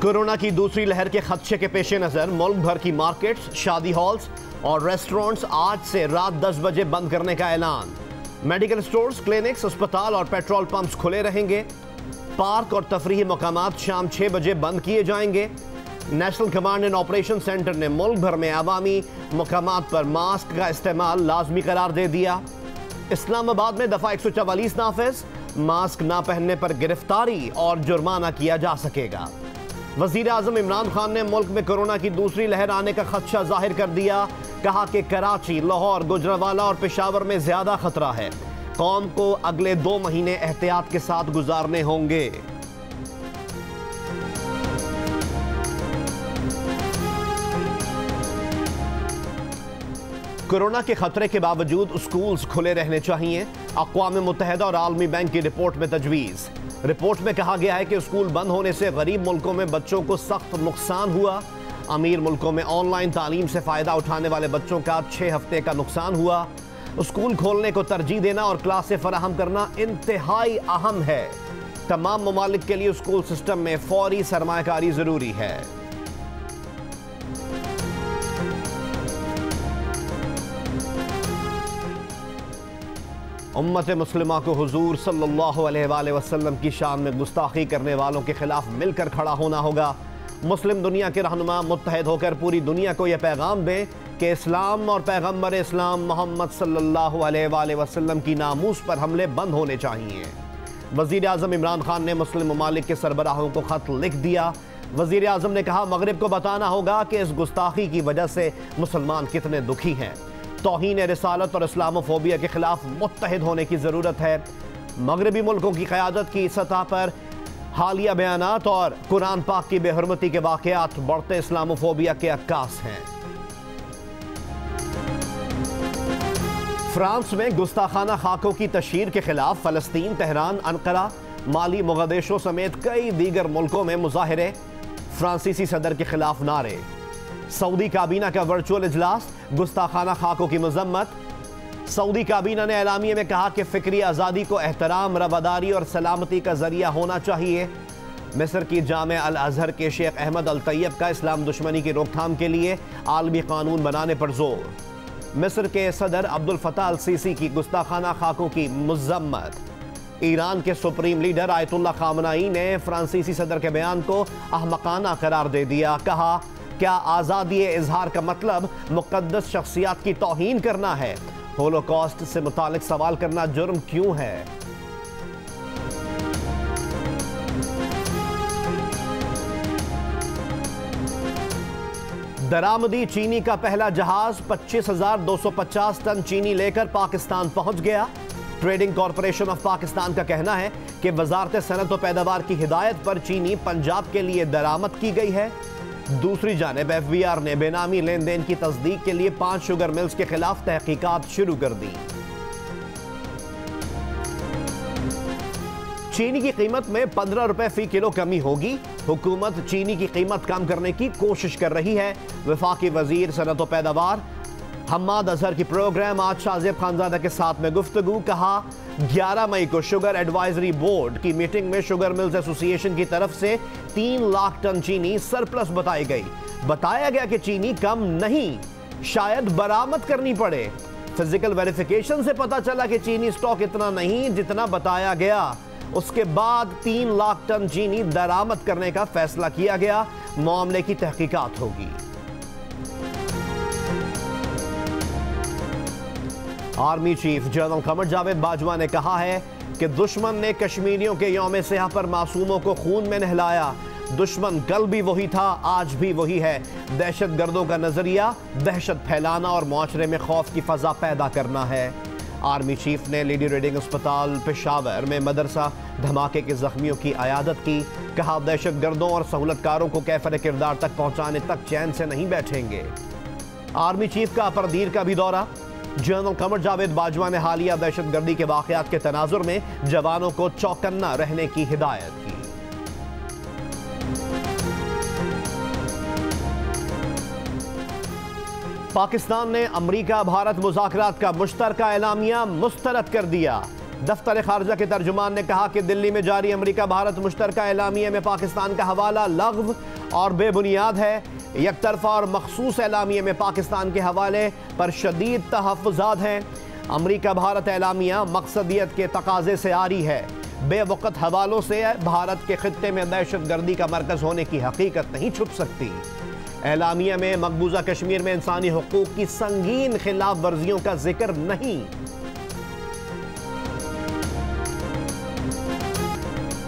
Corona की दूसरी लहर के खदशे के पेश नज़र मुल्क भर की मार्केट्स, शादी हॉल्स और रेस्टोरेंट्स आज से रात 10 बजे बंद करने का ऐलान। मेडिकल स्टोर्स, क्लिनिक्स, अस्पताल और पेट्रोल पंप्स खुले रहेंगे। पार्क और तफरीही मकामात शाम 6 बजे बंद किए जाएंगे। National command and operation centre ने मुल्क भर में अवामी मकामात पर मास्क का इस्तेमाल लाजमी करार दे दिया। इस्लामाबाद में दफा 144 नाफिज, मास्क ना पहनने पर गिरफ्तारी और जुर्माना किया जा सकेगा। वजीर आजम इमरान खान ने मुल्क में कोरोना की दूसरी लहर आने का खदशा जाहिर कर दिया। कहा कि कराची, लाहौर, गुजरांवाला और पेशावर में ज्यादा खतरा है। कौम को अगले 2 महीने एहतियात के साथ गुजारने होंगे। कोरोना के खतरे के बावजूद स्कूल्स खुले रहने चाहिए। अक़वाम मुत्तहिदा और आलमी बैंक की रिपोर्ट में तजवीज़। रिपोर्ट में कहा गया है कि स्कूल बंद होने से गरीब मुल्कों में बच्चों को सख्त नुकसान हुआ। अमीर मुल्कों में ऑनलाइन तालीम से फ़ायदा उठाने वाले बच्चों का 6 हफ्ते का नुकसान हुआ। स्कूल खोलने को तरजीह देना और क्लासें फराहम करना इंतहाई अहम है। तमाम ममालिक के लिए स्कूल सिस्टम में फौरी सरमायाकारी ज़रूरी है। उम्मत मुस्लिमा को हुजूर सल्लल्लाहु अलैहि वसल्लम की शान में गुस्ताखी करने वालों के खिलाफ मिलकर खड़ा होना होगा। मुस्लिम दुनिया के रहनुमा मुत्तहिद होकर पूरी दुनिया को यह पैगाम दें कि इस्लाम और पैगम्बर इस्लाम मोहम्मद सल्लल्लाहु अलैहि वसल्लम की नामूस पर हमले बंद होने चाहिए। वज़ीर आज़म इमरान खान ने मुस्लिम ममालिक के सरबराहों को ख़त लिख दिया। वज़ीर आज़म ने कहा, मगरिब को बताना होगा कि इस गुस्ताखी की वजह से मुसलमान कितने दुखी हैं। तौहीन रिसालत और इस्लामोफोबिया के खिलाफ मुत्तहिद होने की ज़रूरत है। मगरबी मुल्कों की क़यादत की सतह पर हालिया बयानात और कुरान पाक की बेहरमती के वाक़यात बढ़ते इस्लामोफोबिया के अक्कास हैं। फ्रांस में गुस्ताखाना खाकों की तशहीर के खिलाफ फ़लस्तीन, तेहरान, अनकरा, माली, मोगदेशो समेत कई दीगर मुल्कों में मुजाहिरे। फ्रांसीसी सदर के खिलाफ नारे। सऊदी काबीना का वर्चुअल इजलास, गुस्ताखाना खाकों की मजम्मत। सऊदी काबीना ने एलामिये में कहा कि फ़िक्री आज़ादी को एहतराम, रवादारी और सलामती का ज़रिया होना चाहिए। मिस्र की जामे अल अज़हर के शेख अहमद अल तैयब का इस्लाम दुश्मनी की रोकथाम के लिए आलमी कानून बनाने पर जोर। मिस्र के सदर अब्दुल फताह अल सीसी की गुस्ताखाना खाकों की मजम्मत। ईरान के सुप्रीम लीडर आयतुल्लाह खामनाई ने फ्रांसीसी सदर के बयान को अहमकाना करार दे दिया। कहा, क्या आज़ादी इजहार का मतलब मुक़द्दस शख्सियात की तौहीन करना है? होलोकॉस्ट से मुतालिक सवाल करना जुर्म क्यों है? दरामदी चीनी का पहला जहाज 25,250 टन चीनी लेकर पाकिस्तान पहुंच गया। ट्रेडिंग कॉरपोरेशन ऑफ पाकिस्तान का कहना है कि वजारत सनत व पैदावार की हिदायत पर चीनी पंजाब के लिए दरामद की गई है। दूसरी जानिब FBR ने बेनामी लेन देन की तस्दीक के लिए 5 शुगर मिल्स के खिलाफ तहकीकात शुरू कर दी। चीनी की कीमत में 15 रुपए फी किलो कमी होगी। हुकूमत चीनी की कीमत कम करने की कोशिश कर रही है। वफाकी वजीर सनत व पैदावार हम्माद अजहर की प्रोग्राम आज शाहजेब खानजादा के साथ में गुफ्तगू। कहा, 11 मई को शुगर एडवाइजरी बोर्ड की मीटिंग में शुगर मिल्स एसोसिएशन की तरफ से 3 लाख टन चीनी सरप्लस बताई गई। बताया गया कि चीनी कम नहीं, शायद बरामद करनी पड़े। फिजिकल वेरिफिकेशन से पता चला कि चीनी स्टॉक इतना नहीं जितना बताया गया। उसके बाद 3 लाख टन चीनी दरामद करने का फैसला किया गया। मामले की तहकीकात होगी। Army chief general Qamar Javed Bajwa ने कहा है कि दुश्मन ने कश्मीरियों के यौम सियाह पर मासूमों को खून में नहलाया। दुश्मन कल भी वही था, आज भी वही है। दहशत गर्दों का नजरिया दहशत फैलाना और मुआशरे में खौफ की फजा पैदा करना है। आर्मी चीफ ने लेडी रीडिंग अस्पताल पेशावर में मदरसा धमाके के जख्मियों की अयादत की। कहा, दहशत गर्दों और सहूलतकारों को कैफर किरदार तक पहुंचाने तक चैन से नहीं बैठेंगे। आर्मी चीफ का अपरदीर का भी दौरा। जनरल कमर जावेद बाजवा ने हालिया दहशत गर्दी के वाकयात के तनाजुर में जवानों को चौकन्ना रहने की हिदायत की। पाकिस्तान ने अमरीका भारत मुज़ाकरात का मुश्तरका एलामिया मुस्तरद कर दिया। दफ्तर खारजा के तर्जुमान ने कहा कि दिल्ली में जारी अमेरिका भारत मुश्तरका एलामिया में पाकिस्तान का हवाला लग़्व और बेबुनियाद है। यकतरफा और मखसूस एलामिया में पाकिस्तान के हवाले पर शदीद तहफ़्फ़ुज़ात हैं। अमेरिका भारत एलामिया मकसदियत के तकाजे से आरी है। बेवक़्त हवालों से भारत के खित्ते में दहशत गर्दी का मरकज़ होने की हकीकत नहीं छुप सकती। एलामिया में मकबूजा कश्मीर में इंसानी हुकूक की संगीन खिलाफ वर्जियों का जिक्र नहीं।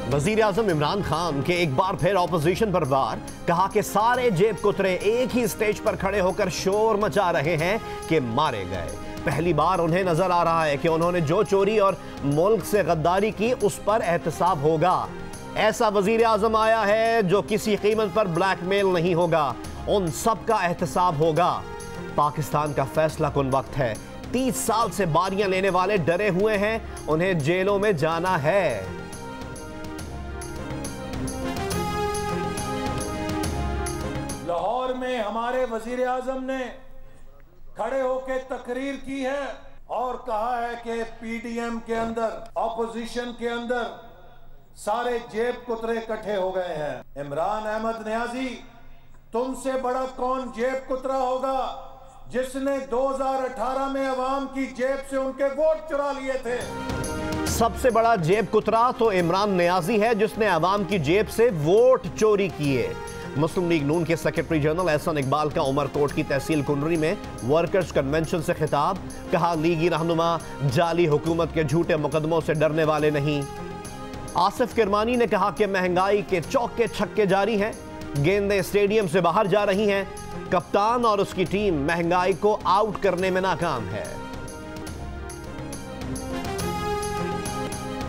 वज़ीर आज़म इमरान खान के एक बार फिर ऑपोजिशन पर वार, कहा कि सारे जेब कुतरे एक ही स्टेज पर खड़े होकर शोर मचा रहे हैं कि मारे गए। पहली बार उन्हें नजर आ रहा है कि उन्होंने जो चोरी और मुल्क से गद्दारी की उस पर एहतसाब होगा। ऐसा वज़ीर आज़म आया है जो किसी कीमत पर ब्लैकमेल नहीं होगा, उन सब का एहतसाब होगा। पाकिस्तान का फैसला कुन वक्त है। 30 साल से बारियां लेने वाले डरे हुए हैं, उन्हें जेलों में जाना है। लाहौर में हमारे वजीर आजम ने खड़े होकर तकरीर की है और कहा है कि पीडीएम के अंदर, ऑपोजिशन के अंदर सारे जेब कुतरे इकट्ठे हो गए हैं। इमरान अहमद नियाजी, तुमसे बड़ा कौन जेब कुतरा होगा जिसने 2018 में अवाम की जेब से उनके वोट चुरा लिए थे। सबसे बड़ा जेब कुतरा तो इमरान नियाजी है जिसने अवाम की जेब से वोट चोरी किए। मुस्लिम लीग नून के सेक्रेटरी जनरल एहसन इकबाल का उमरकोट की तहसील कुंडरी में वर्कर्स कन्वेंशन से खिताब, कहा लीगी रहनुमा जाली हुकूमत के झूठे मुकदमों से डरने वाले नहीं। आसिफ किरमानी ने कहा कि महंगाई के चौके छक्के जारी हैं, गेंदें स्टेडियम से बाहर जा रही हैं, कप्तान और उसकी टीम महंगाई को आउट करने में नाकाम है।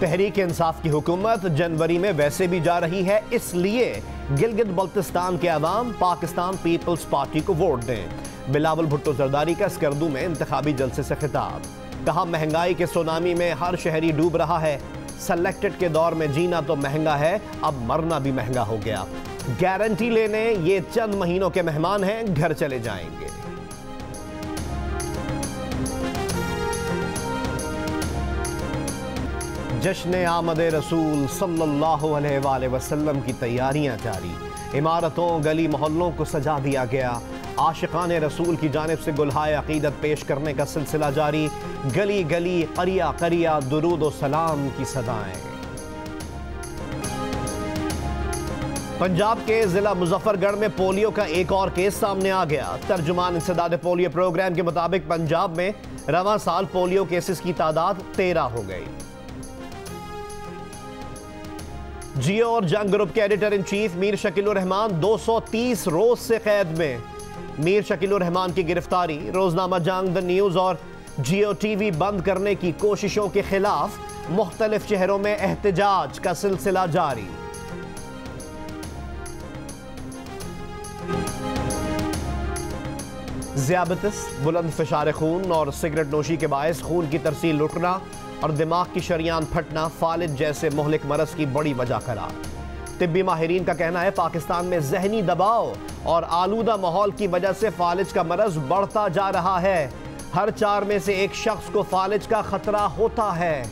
तहरीक इंसाफ की हुकूमत जनवरी में वैसे भी जा रही है, इसलिए गिलगित बल्तिस्तान के अवाम पाकिस्तान पीपल्स पार्टी को वोट दें। बिलावल भुट्टो जरदारी का स्कर्दू में इंतखाबी जलसे से खिताब, कहा महंगाई के सुनामी में हर शहरी डूब रहा है। सेलेक्टेड के दौर में जीना तो महंगा है, अब मरना भी महंगा हो गया। गारंटी लेने ये चंद महीनों के मेहमान हैं, घर चले जाएंगे। जश्न आमद रसूल सल्लल्लाहु अलैहि वसल्लम की तैयारियां जारी, इमारतों गली मोहल्लों को सजा दिया गया। आशिकान रसूल की जानिब से गुलहाए अकीदत पेश करने का सिलसिला जारी, गली गली करिया करिया दुरूद व सलाम की सदाएं। पंजाब के जिला मुजफ्फरगढ़ में पोलियो का एक और केस सामने आ गया। तर्जुमान इंसदाद पोलियो प्रोग्राम के मुताबिक पंजाब में रवां साल पोलियो केसेस की तादाद 13 हो गई। जियो और जंग ग्रुप के editor in chief Mir Shakilur Rahman 230 रोज से कैद में। मीर शकीलुर रहमान की गिरफ्तारी, रोजनामा जंग, द न्यूज और जियो टीवी बंद करने की कोशिशों के खिलाफ मुख्तलिफ शहरों में एहतजाज का सिलसिला जारी। ज़ियाबतिस, बुलंद फिशार खून और सिगरेट नोशी के बायस खून की तरसील रुकना और दिमाग की शरियान फटना फालिज जैसे मोहलिक मरज की बड़ी वजह करार। तिब्बी माहिरीन का कहना है पाकिस्तान में जहनी दबाव और आलूदा माहौल की वजह से फालिज का मरज बढ़ता जा रहा है। हर 4 में से एक शख्स को फालिज का खतरा होता है।